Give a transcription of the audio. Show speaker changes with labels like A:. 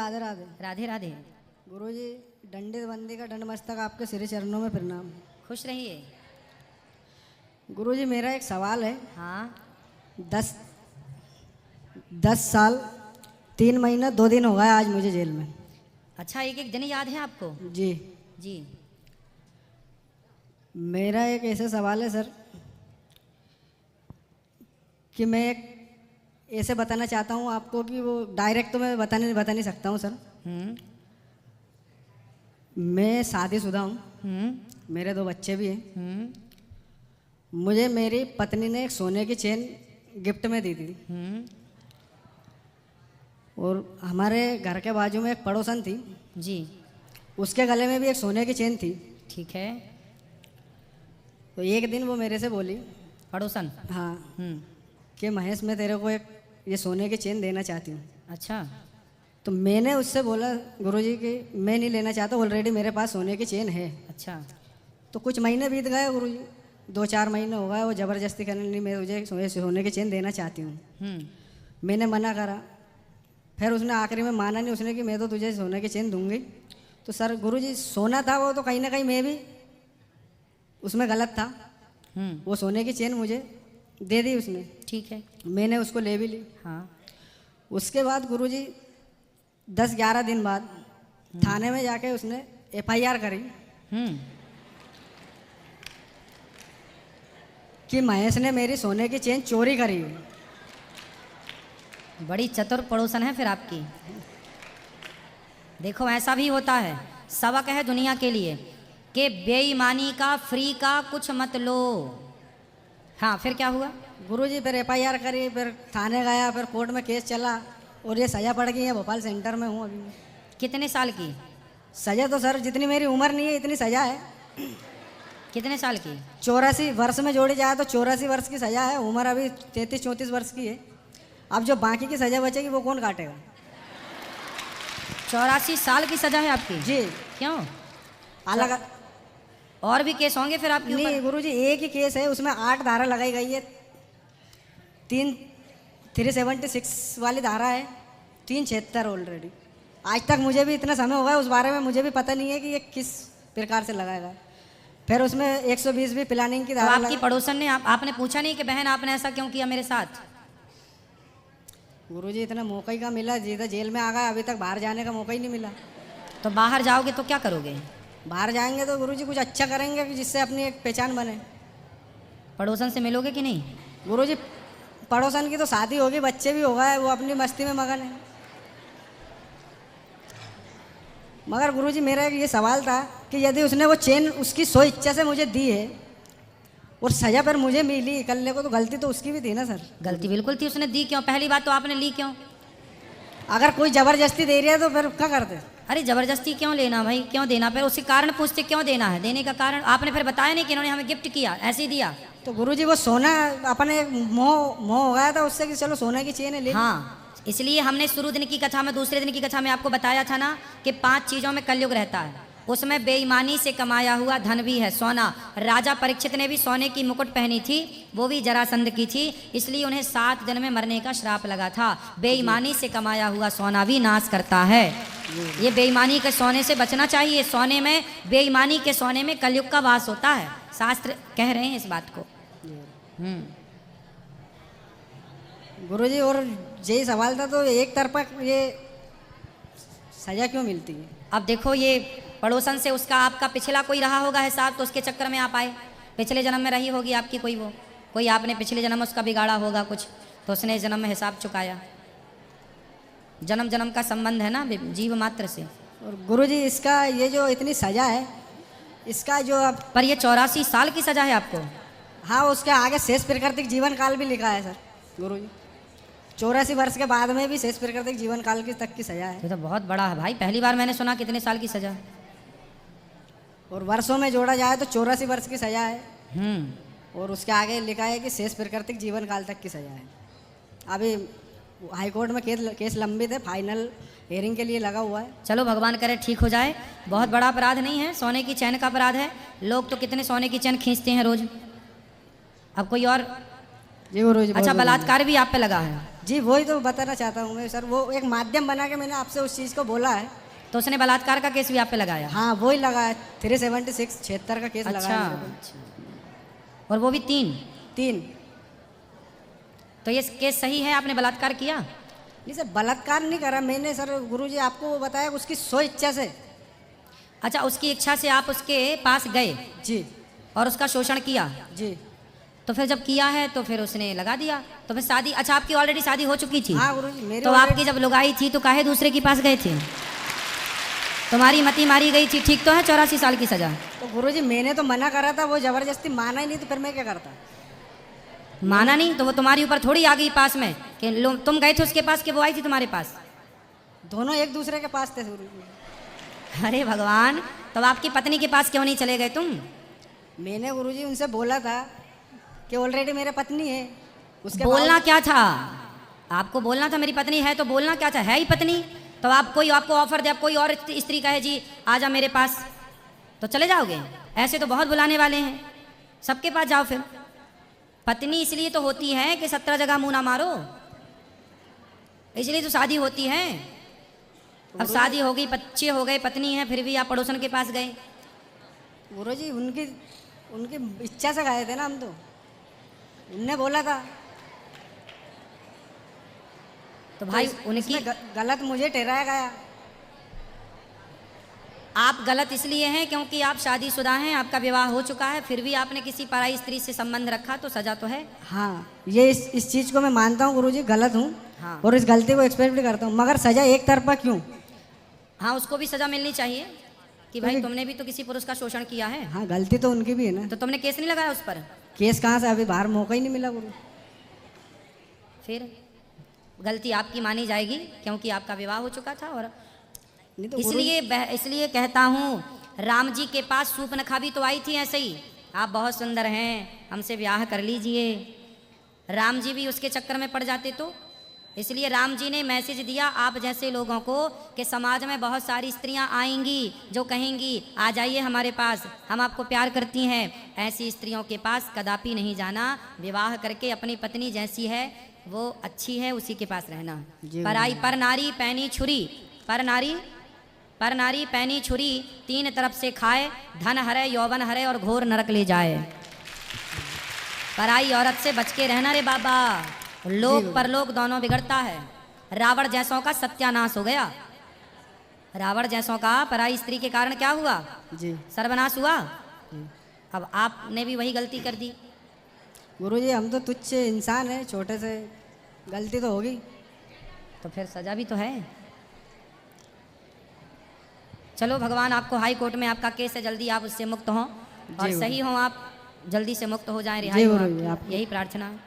A: राधे राधे।
B: राधे राधे।
A: गुरुजी दंडित बंदी का दंड मस्तक आपके श्री चरणों में प्रणाम।
B: खुश रहिए।
A: गुरुजी मेरा एक सवाल है।
B: हाँ
A: 10 साल 3 महीना 2 दिन हो गए आज मुझे जेल में।
B: अच्छा, एक एक दिन याद है आपको?
A: जी
B: जी।
A: मेरा एक ऐसा सवाल है सर कि मैं एक ऐसे बताना चाहता हूँ आपको कि वो डायरेक्ट तो मैं बता नहीं सकता हूँ सर। मैं शादीशुदा हूँ, मेरे 2 बच्चे भी हैं। मुझे मेरी पत्नी ने एक सोने की चेन गिफ्ट में दी थी। और हमारे घर के बाजू में एक पड़ोसन थी
B: जी,
A: उसके गले में भी एक सोने की चेन थी।
B: ठीक है।
A: तो एक दिन वो मेरे से बोली,
B: पड़ोसन?
A: हाँ, कि महेश मैं तेरे को एक ये सोने की चेन देना चाहती हूँ।
B: अच्छा।
A: तो मैंने उससे बोला गुरुजी कि मैं नहीं लेना चाहता, ऑलरेडी मेरे पास सोने की चेन है।
B: अच्छा।
A: तो कुछ महीने बीत गए गुरुजी, 2-4 महीने हो गए, वो ज़बरदस्ती करने नहीं, मैं तुझे सोने की चेन देना चाहती हूँ। मैंने मना करा, फिर उसने आखिरी में माना नहीं उसने कि मैं तो तुझे सोने की चेन दूंगी। तो सर गुरुजी सोना था वो, तो कहीं ना कहीं मैं भी उसमें गलत था। वो सोने की चेन मुझे दे दी उसने,
B: ठीक है।
A: मैंने उसको ले भी ली।
B: हाँ।
A: उसके बाद गुरुजी 10-11 दिन बाद थाने में जाके उसने FIR करी कि महेश ने मेरी सोने की चेन चोरी करी।
B: बड़ी चतुर पड़ोसन है फिर आपकी। देखो ऐसा भी होता है, सबक है दुनिया के लिए कि बेईमानी का फ्री का कुछ मत लो। हाँ, फिर क्या हुआ?
A: गुरुजी फिर FIR करी, फिर थाने गया, फिर कोर्ट में केस चला और ये सज़ा पड़ गई है। भोपाल सेंटर में हूँ अभी।
B: कितने साल की
A: सज़ा? तो सर जितनी मेरी उम्र नहीं है इतनी सज़ा है।
B: कितने साल की?
A: 84 वर्ष में जोड़ी जाए तो 84 वर्ष की सज़ा है। उम्र अभी 33-34 वर्ष की है। अब जो बाकी की सज़ा बचेगी वो कौन काटेगा?
B: 84 साल की सजा है आपकी?
A: जी।
B: क्यों?
A: अलग
B: और भी केस होंगे फिर आपके ऊपर?
A: नहीं गुरुजी, एक ही केस है, उसमें 8 धारा लगाई गई है। 376 वाली धारा है, 376 ऑलरेडी। आज तक मुझे भी इतना समय हो गया उस बारे में मुझे भी पता नहीं है कि ये किस प्रकार से लगाएगा। फिर उसमें 120 भी प्लानिंग की धारा।
B: तो आपकी पड़ोसन ने आपने पूछा नहीं कि बहन आपने ऐसा क्यों किया मेरे साथ?
A: गुरुजी इतना मौका ही का मिला, जीता जेल में आ गया, अभी तक बाहर जाने का मौका ही नहीं मिला।
B: तो बाहर जाओगे तो क्या करोगे?
A: बाहर जाएंगे तो गुरुजी कुछ अच्छा करेंगे कि जिससे अपनी एक पहचान बने।
B: पड़ोसन से मिलोगे कि नहीं?
A: गुरुजी पड़ोसन की तो शादी होगी, बच्चे भी हो गए, वो अपनी मस्ती में मगन है। मगर गुरुजी मेरा ये सवाल था कि यदि उसने वो चेन उसकी सो इच्छा से मुझे दी है और सजा पर मुझे मिली इकल्ले को, तो गलती तो उसकी भी थी ना सर?
B: गलती बिल्कुल थी। उसने दी क्यों? पहली बात तो आपने ली क्यों?
A: अगर कोई जबरदस्ती दे रही है तो फिर क्या करते?
B: अरे जबरदस्ती क्यों लेना भाई, क्यों देना? फिर उसके कारण पूछते क्यों देना है, देने का कारण आपने फिर बताया नहीं कि इन्होंने हमें गिफ्ट किया, ऐसे ही दिया।
A: तो गुरुजी वो सोना अपने मोह हो गया था उससे कि चलो सोने की चेन है ले।
B: हाँ, इसलिए हमने शुरू दिन की कथा में, दूसरे दिन की कथा में आपको बताया था ना कि 5 चीजों में कलयुग रहता है। उसमें बेईमानी से कमाया हुआ धन भी है, सोना। राजा परीक्षित ने भी सोने की मुकुट पहनी थी, वो भी जरासंध की थी, इसलिए उन्हें 7 दिन में मरने का श्राप लगा था। बेईमानी से कमाया हुआ सोना भी नाश करता है। ये बेईमानी के सोने से बचना चाहिए। सोने में, बेईमानी के सोने में कलयुग का वास होता है, शास्त्र कह रहे हैं इस बात को।
A: गुरुजी और यही सवाल था, तो एक तरफा ये सजा क्यों मिलती है?
B: अब देखो, ये पड़ोसन से उसका आपका पिछला कोई रहा होगा हिसाब, तो उसके चक्कर में आप आए। पिछले जन्म में रही होगी आपकी कोई आपने पिछले जन्म उसका बिगाड़ा होगा कुछ, तो उसने इस जन्म में हिसाब चुकाया। जन्म जन्म का संबंध है ना जीव मात्र से।
A: और गुरुजी इसका ये जो इतनी सजा है, इसका जो अब
B: पर ये 84 साल की सजा है आपको।
A: हाँ, उसके आगे शेष प्राकृतिक जीवन काल भी लिखा है सर गुरुजी। 84 वर्ष के बाद में भी शेष प्राकृतिक जीवन काल की तक की सजा है।
B: ये तो बहुत बड़ा है भाई, पहली बार मैंने सुना कितने साल की सजा।
A: और वर्षों में जोड़ा जाए तो 84 वर्ष की सजा है। और उसके आगे लिखा है कि शेष प्राकृतिक जीवन काल तक की सजा है। अभी हाईकोर्ट में केस लंबित है, फाइनल हियरिंग के लिए लगा हुआ है।
B: चलो भगवान करे ठीक हो जाए। बहुत बड़ा अपराध नहीं है, सोने की चैन का अपराध है। लोग तो कितने सोने की चैन खींचते हैं रोज। अब कोई और?
A: जी गुरुजी।
B: अच्छा, बलात्कार भी आप पे लगा है?
A: जी वही तो बताना चाहता हूँ मैं सर, वो एक माध्यम बना के मैंने आपसे उस चीज़ को बोला है।
B: तो उसने बलात्कार का केस भी आप पे लगाया?
A: हाँ वही लगा है, 376 76 का केस लगा
B: अच्छा,
A: है मेरे पे।
B: अच्छा। और वो भी 3?
A: 3।
B: तो ये केस सही है, आपने बलात्कार किया?
A: नहीं सर, बलात्कार नहीं करा मैंने सर, गुरुजी आपको वो बताया उसकी सो इच्छा से।
B: अच्छा, उसकी इच्छा से आप उसके पास गए
A: जी
B: और उसका शोषण किया?
A: जी।
B: तो फिर जब किया है तो फिर उसने लगा दिया, तो फिर शादी, अच्छा आपकी ऑलरेडी शादी हो चुकी थी?
A: हाँ गुरुजी मेरी
B: तो आपकी जब लुगाई थी तो काहे दूसरे के पास गए थे? तुम्हारी मती मारी गई थी, ठीक तो है? 84 साल की सजा।
A: तो गुरुजी मैंने तो मना करा था, वो जबरदस्ती माना ही नहीं, तो फिर मैं क्या करता?
B: माना नहीं तो वो तुम्हारी ऊपर थोड़ी आ गई पास में कि तुम गए थे उसके पास कि वो आई थी तुम्हारे पास?
A: दोनों एक दूसरे के पास थे गुरुजी।
B: अरे भगवान, तो आपकी पत्नी के पास क्यों नहीं चले गए तुम?
A: मैंने गुरुजी उनसे बोला था कि ऑलरेडी मेरे पत्नी है, उसके
B: बोलना क्या था आपको? बोलना था मेरी पत्नी है, तो बोलना क्या था? है ही पत्नी। तो आप कोई आपको ऑफर दे, आप कोई और स्त्री कहे जी आजा मेरे पास, तो चले जाओगे? ऐसे तो बहुत बुलाने वाले हैं, सबके पास जाओ फिर। पत्नी इसलिए तो होती है कि 17 जगह मुंह ना मारो, इसलिए तो शादी होती है। अब शादी हो गई, बच्चे हो गए, पत्नी है, फिर भी आप पड़ोसन के पास गए?
A: गुरुजी उनकी उनकी इच्छा से गए थे ना हम तो, उनने बोला था।
B: तो भाई
A: तो
B: उनकी
A: गलत मुझे ठहराया गया।
B: आप गलत इसलिए हैं क्योंकि आप शादीशुदा हैं, आपका विवाह हो चुका है, फिर भी आपने किसी पराई स्त्री से संबंध रखा, तो सजा तो है।
A: हाँ ये इस चीज़ को मैं मानता हूँ गुरुजी, गलत हूँ।
B: हाँ।
A: और इस गलती को एक्सपेक्ट भी करता हूँ, मगर सजा एक तरफा क्यों?
B: हाँ, उसको भी सजा मिलनी चाहिए कि भाई तुमने भी तो किसी पुरुष का शोषण किया है,
A: हाँ गलती तो उनकी भी है ना।
B: तो तुमने केस नहीं लगाया उस पर?
A: केस कहाँ से, अभी बाहर मौका ही नहीं मिला गुरु।
B: फिर गलती आपकी मानी जाएगी क्योंकि आपका विवाह हो चुका था। और
A: नहीं तो
B: इसलिए कहता हूँ, राम जी के पास सूर्पनखा भी तो आई थी ऐसे ही, आप बहुत सुंदर हैं, हमसे ब्याह कर लीजिए। राम जी भी उसके चक्कर में पड़ जाते तो। इसलिए राम जी ने मैसेज दिया आप जैसे लोगों को कि समाज में बहुत सारी स्त्रियां आएंगी जो कहेंगी आ जाइए हमारे पास, हम आपको प्यार करती हैं। ऐसी स्त्रियों के पास कदापि नहीं जाना, विवाह करके अपनी पत्नी जैसी है वो अच्छी है उसी के पास रहना। पराई पर नारी पैनी छुरी, पर नारी पैनी छुरी, तीन तरफ से खाए, धन हरे यौवन हरे और घोर नरक ले जाए। पराई औरत से बच के रहना रे बाबा, लोक परलोक दोनों बिगड़ता है। रावण जैसों का सत्यानाश हो गया, रावण जैसों का पराई स्त्री के कारण क्या हुआ?
A: जी
B: सर्वनाश हुआ। अब आपने भी वही गलती कर दी।
A: गुरुजी हम तो तुच्छ इंसान है, छोटे से गलती तो होगी,
B: तो फिर सजा भी तो है। चलो भगवान आपको हाई कोर्ट में आपका केस है, जल्दी आप उससे मुक्त हों और सही हों, आप जल्दी से मुक्त हो जाएं, रिहाई हो, यही प्रार्थना है।